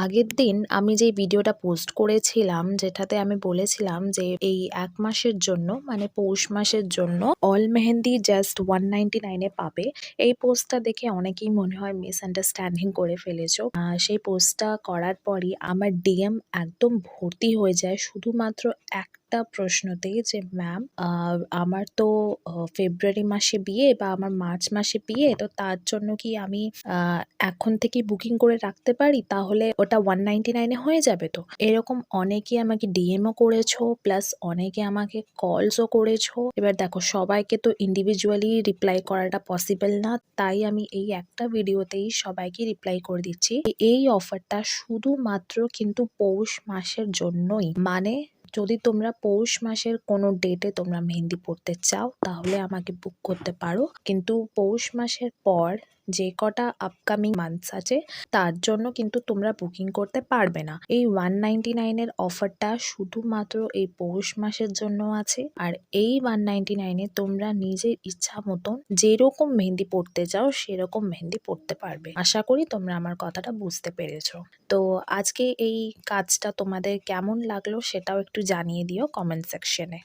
আগের দিন আমি যে ভিডিওটা পোস্ট করেছিলাম যেটাতে আমি বলেছিলাম যে এই ১ মাসের জন্য মানে পৌষ মাসের জন্য অল মেহেন্দি জাস্ট 199 এ পাবে। এই পোস্টটা দেখে অনেকেই মনে হয় মিসআন্ডারস্ট্যান্ডিং করে ফেলেছো। সেই পোস্টটা করার পরই আমার ডিএম একদম ভর্তি হয়ে যায় শুধুমাত্র একটা প্রশ্নতেই যে ম্যাম আমার তো ফেব্রুয়ারি মাসে বিয়ে বা আমার মার্চ মাসে বিয়ে, তো তার জন্য কি আমি এখন থেকেই বুকিং করে রাখতে পারি? তাহলে ওটা 199 এ হয়ে যাবে তো? এরকম অনেকেই আমাকে ডিএমও করেছো, প্লাস অনেকে আমাকে কলসও করেছো। এবার দেখো সবাইকে তো ইন্ডিভিজুয়ালি রিপ্লাই করাটা পসিবল না, তাই আমি এই একটা ভিডিওতেই সবাইকে রিপ্লাই করে দিচ্ছি। এই অফারটা শুধুমাত্র কিন্তু পৌষ মাসের জন্যই। মানে যদি তোমরা পৌষ মাসের কোনো ডেটে তোমরা মেহেন্দি পড়তে চাও তাহলে আমাকে বুক করতে পারো, কিন্তু পৌষ মাসের পর যে কটা আপকামিং মান্থস আছে তার জন্য কিন্তু তোমরা বুকিং করতে পারবে না। এই 199 এর অফারটা শুধুমাত্র এই পৌষ মাসের জন্য আছে। আর এই 199 এ তোমরা নিজের ইচ্ছা মতন যেরকম মেহেন্দি পড়তে চাও সেরকম মেহেন্দি পড়তে পারবে। আশা করি তোমরা আমার কথাটা বুঝতে পেরেছো। তো আজকে এই কাজটা তোমাদের কেমন লাগলো সেটাও একটু জানিয়ে দিও কমেন্ট সেকশনে।